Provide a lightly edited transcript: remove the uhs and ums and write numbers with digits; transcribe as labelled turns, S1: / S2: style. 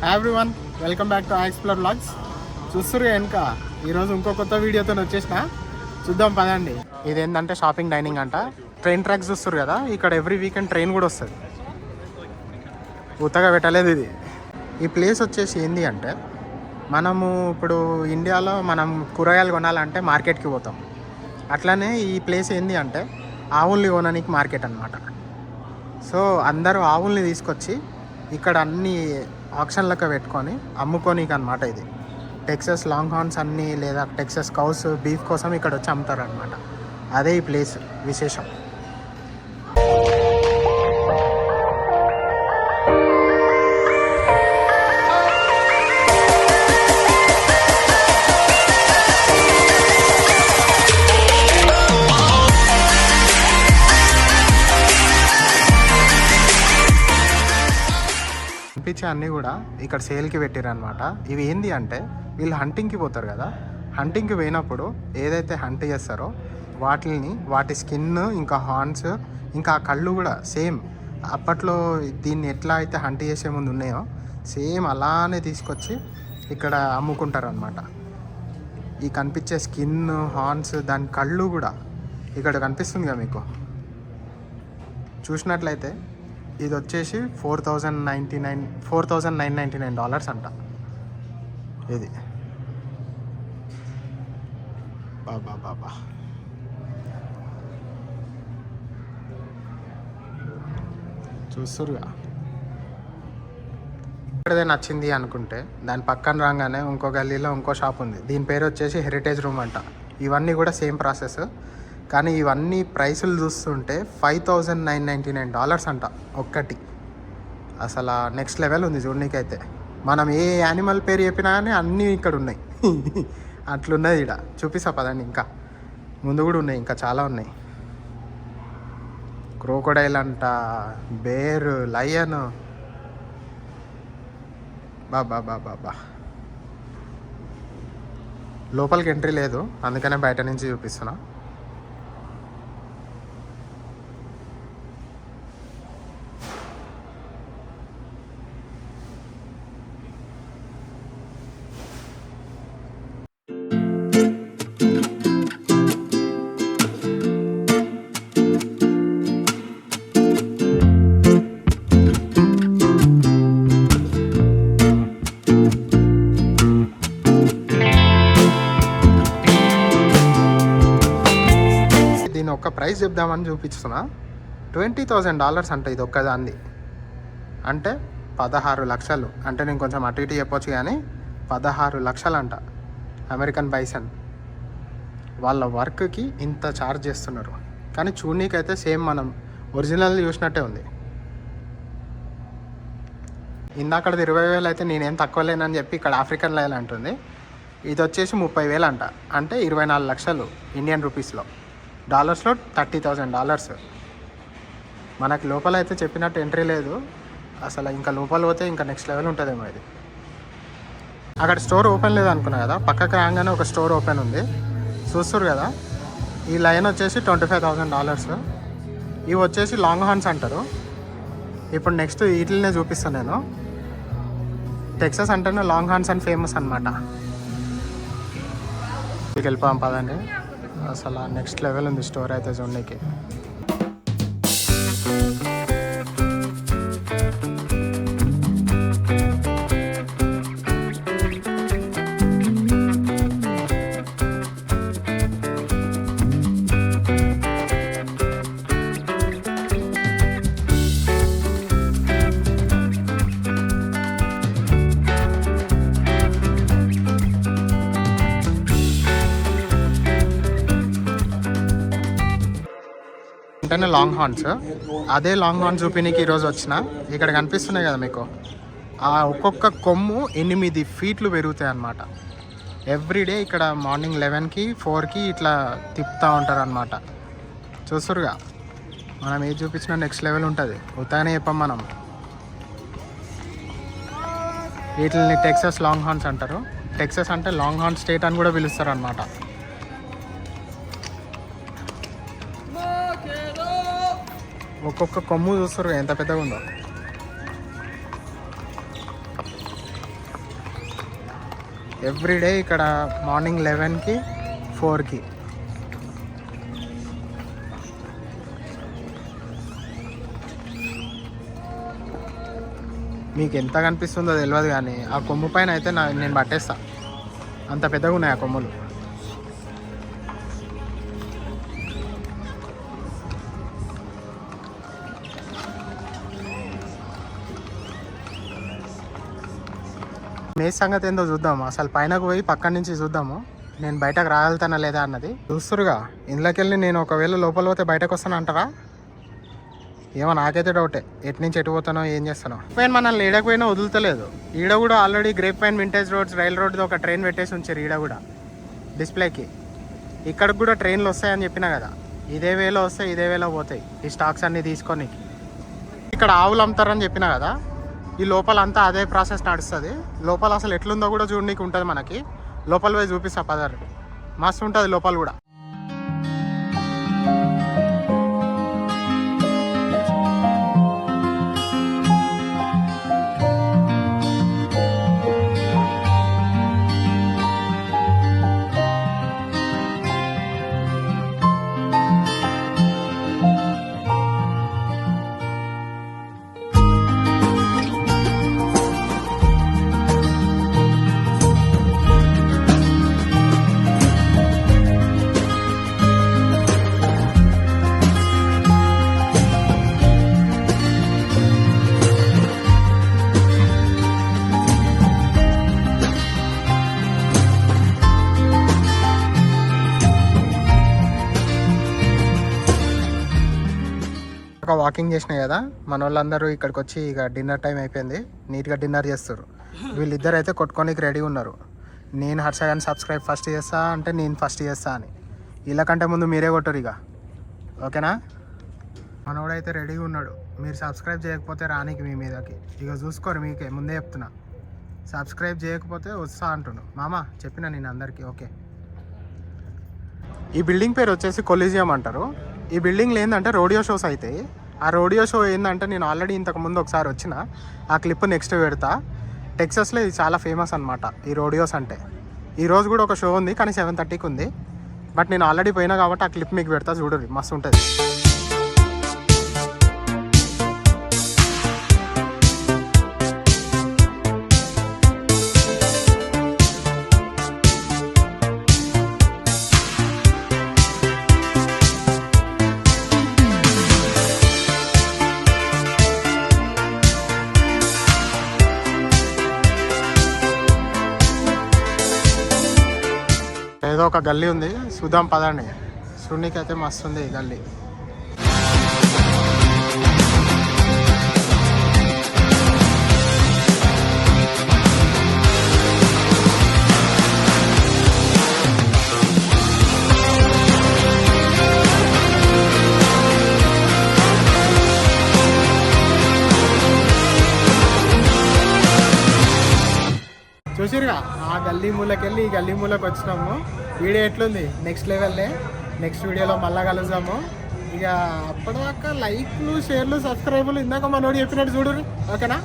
S1: Hi everyone, welcome back to Explore Vlogs. చూస్తురు వెనుక ఈరోజు ఇంకో కొత్త వీడియోతో వచ్చేసిన. చూద్దాం పదండి. ఇదేంటంటే షాపింగ్ డైనింగ్ అంట. ట్రైన్ ట్రాక్స్ చూస్తారు కదా, ఇక్కడ ఎవ్రీ వీకెండ్ ట్రైన్ కూడా వస్తుంది. ఉత్తగా పెట్టలేదు ఇది. ఈ ప్లేస్ వచ్చేసి ఏంది అంటే, మనము ఇప్పుడు ఇండియాలో మనం కూరగాయలు కొనాలంటే మార్కెట్కి పోతాం. అట్లానే ఈ ప్లేస్ ఏంది అంటే ఆవుల్ని కొనడానికి మార్కెట్ అనమాట. సో అందరూ ఆవుల్ని తీసుకొచ్చి ఇక్కడ అన్ని ఆక్షన్లకు పెట్టుకొని అమ్ముకోనీకి అనమాట. ఇది టెక్సస్ లాంగ్ హార్న్స్ అన్నీ లేదా టెక్సస్ కౌస్ బీఫ్ కోసం ఇక్కడ వచ్చి అమ్ముతారు అనమాట. అదే ఈ ప్లేస్ విశేషం. అన్నీ కూడా ఇక్కడ సేల్కి పెట్టారు అనమాట. ఇవి ఏంది అంటే వీళ్ళు హంటింగ్కి పోతారు కదా, హంటింగ్కి పోయినప్పుడు ఏదైతే హంట్ చేస్తారో వాటి స్కిన్ ఇంకా హార్న్స్ ఇంకా ఆ కళ్ళు కూడా సేమ్ అప్పట్లో దీన్ని ఎట్లా అయితే హంట్ చేసే ముందు ఉన్నాయో సేమ్ అలానే తీసుకొచ్చి ఇక్కడ అమ్ముకుంటారు అనమాట. ఈ కనిపించే స్కిన్, హార్న్స్, దాని కళ్ళు కూడా ఇక్కడ కనిపిస్తుంది కదా మీకు. చూసినట్లయితే ఇది వచ్చేసి $4,999 అంట. ఇది బాబా చూస్తురుగా. ఇక్కడదే నచ్చింది అనుకుంటే దాని పక్కన రాగానే ఇంకో గల్లీలో ఇంకో షాప్ ఉంది. దీని పేరు వచ్చేసి హెరిటేజ్ రూమ్ అంట. ఇవన్నీ కూడా సేమ్ ప్రాసెస్, కానీ ఇవన్నీ ప్రైసులు చూస్తుంటే $5,999 అంట ఒక్కటి. అసలు నెక్స్ట్ లెవెల్ ఉంది చూడనీకైతే. మనం ఏ యానిమల్ పేరు చెప్పినా కానీ అన్నీ ఇక్కడ ఉన్నాయి. అట్లున్నది ఇక్కడ. చూపిస్తా పదండి. ఇంకా ముందు కూడా ఉన్నాయి, ఇంకా చాలా ఉన్నాయి. క్రోకోడైల్ అంట, బేర్, లయన్. బాబా లోపలికి ఎంట్రీ లేదు, అందుకనే బయట నుంచి చూపిస్తున్నా. ఒక ప్రైస్ చెప్దామని చూపిస్తున్నా. $20,000 అంట ఇది ఒక్కదాన్ని. అంటే 16 లక్షలు. అంటే నేను కొంచెం అటు ఇటు చెప్పొచ్చు, కానీ 16 లక్షలు అంట. అమెరికన్ బైసన్ వాళ్ళ వర్క్కి ఇంత ఛార్జ్ చేస్తున్నారు. కానీ చూడనీకైతే సేమ్ మనం ఒరిజినల్ చూసినట్టే ఉంది. ఇందాకది 20,000 అయితే నేనేం తక్కువ లేనని చెప్పి ఇక్కడ ఆఫ్రికన్ లయన్ అంటుంది. ఇది వచ్చేసి 30,000 అంట. అంటే 24 లక్షలు ఇండియన్ రూపీస్లో. డాలర్స్లో $30,000. మనకి లోపల అయితే చెప్పినట్టు ఎంట్రీ లేదు అసలు. ఇంకా లోపల పోతే ఇంకా నెక్స్ట్ లెవెల్ ఉంటుందేమో ఇది. అక్కడ స్టోర్ ఓపెన్ లేదు అనుకున్నా కదా, పక్కకి రాగానే ఒక స్టోర్ ఓపెన్ ఉంది. చూస్తారు కదా, ఈ లైన్ వచ్చేసి $25,000. ఇవి వచ్చేసి లాంగ్ హార్న్స్ అంటారు. ఇప్పుడు నెక్స్ట్ వీటినే చూపిస్తాను నేను. టెక్సస్ అంటేనే లాంగ్ హార్న్స్ అని ఫేమస్ అనమాట. వెళ్ళిపోయాం పదండి. అసలు నెక్స్ట్ లెవెల్ ఉంది స్టోర్ అయితే చూడడానికి. అంటేనే లాంగ్ హార్న్స్. అదే లాంగ్ హార్న్స్ చూపినికి ఈరోజు వచ్చిన. ఇక్కడ కనిపిస్తున్నాయి కదా మీకు, ఆ ఒక్కొక్క కొమ్ము 8 ఫీట్లు పెరుగుతాయి అన్నమాట. ఎవ్రీడే ఇక్కడ మార్నింగ్ 11కి 4కి ఇట్లా తిప్పుతూ ఉంటారు అనమాట. చూస్తురుగా, మనం ఏది చూపించినా నెక్స్ట్ లెవెల్ ఉంటుంది. ఉత్తగానే చెప్పాం మనం. వీటిని టెక్సస్ లాంగ్ హార్న్స్ అంటారు. టెక్సస్ అంటే లాంగ్ హార్న్ స్టేట్ అని కూడా పిలుస్తారు అనమాట. ఒక్కొక్క కొమ్ము చూస్తారు ఎంత పెద్దగా ఉందో. ఎవ్రీడే ఇక్కడ మార్నింగ్ 11కి 4కి. మీకు ఎంత కనిపిస్తుందో తెలియదు కానీ ఆ కొమ్ము పైన అయితే నేను పట్టేస్తా, అంత పెద్దగా ఉన్నాయి ఆ కొమ్ములు. మేజ్ సంగతి ఏందో చూద్దాము. అసలు పైనకు పోయి పక్కన నుంచి చూద్దాము, నేను బయటకు రాగలుగుతానా లేదా అన్నది. చూస్తురుగా, ఇందులోకి వెళ్ళి నేను ఒకవేళ లోపల పోతే బయటకు వస్తాను అంటారా? ఏమో నాకైతే డౌటే, ఎటు నుంచి ఎటు పోతానో ఏం చేస్తానో. పైన మనల్ని ఈడకపోయినా వదులుతలేదు. ఈడ కూడా already grape wine vintage roads rail రోడ్ది ఒక ట్రైన్ పెట్టేసి ఉంచారు ఈడ కూడా డిస్ప్లేకి. ఇక్కడికి కూడా ట్రైన్లు వస్తాయని చెప్పినా కదా, ఇదే వేలో వస్తాయి, ఇదే వేలో పోతాయి ఈ స్టాక్స్ అన్నీ తీసుకొని. ఇక్కడ ఆవులు అమ్ముతారని చెప్పినా కదా, ఈ లోపల అంతా అదే ప్రాసెస్ నడుస్తుంది. లోపల అసలు ఎట్లుందో కూడా చూడడానికి ఉంటుంది మనకి. లోపల పోయి చూపిస్తా పదారు, మస్తు ఉంటుంది లోపల కూడా. వాకింగ్ చేసినాయి కదా మన వాళ్ళందరూ, ఇక్కడికి వచ్చి ఇక డిన్నర్ టైం అయిపోయింది, నీట్గా డిన్నర్ చేస్తారు. వీళ్ళిద్దరు అయితే కొట్టుకోనికి రెడీ ఉన్నారు. నేను హర్ష గారిని సబ్స్క్రైబ్ ఫస్ట్ చేస్తా అంటే నేను ఫస్ట్ చేస్తా అని. వీళ్ళకంటే ముందు మీరే కొట్టరు ఇక, ఓకేనా? మనోడైతే రెడీగా ఉన్నాడు. మీరు సబ్స్క్రైబ్ చేయకపోతే రానికి మీ మీదకి ఇక చూసుకోరు, మీకే ముందే చెప్తున్నా. సబ్స్క్రైబ్ చేయకపోతే వస్తా అంటున్నాను మామ, చెప్పిన నేను అందరికీ. ఓకే, ఈ బిల్డింగ్ పేరు వచ్చేసి కొలీజియం అంటారు. ఈ బిల్డింగ్లో ఏంటంటే రోడియో షోస్ అవుతాయి. ఆ రోడియో షో ఏంటంటే నేను ఆల్రెడీ ఇంతకుముందు ఒకసారి వచ్చిన, ఆ క్లిప్ నెక్స్ట్ పెడతా. టెక్సస్లో ఇది చాలా ఫేమస్ అనమాట ఈ రోడియోస్ అంటే. ఈరోజు కూడా ఒక షో ఉంది కానీ 7:30కి ఉంది, బట్ నేను ఆల్రెడీ పోయినా కాబట్టి ఆ క్లిప్ మీకు పెడతా, చూడండి మస్తు ఉంటుంది. ఏదో ఒక గల్లీ ఉంది, చూద్దాం పదండి. చూడనీకి అయితే మస్తు ఉంది ఈ గల్లీ. చూసిరుగా, ఆ గల్లీ మూలకెళ్ళి ఈ గల్లీ మూలకి వచ్చినాము. వీడియో ఎట్లుంది నెక్స్ట్ లెవెల్లే. నెక్స్ట్ వీడియోలో మళ్ళీ కలుద్దాము. ఇక అప్పటిదాకా లైక్లు, షేర్లు, సబ్స్క్రైబులు ఇందాక మనోడు చెప్పినట్టు చూడరు, ఓకేనా?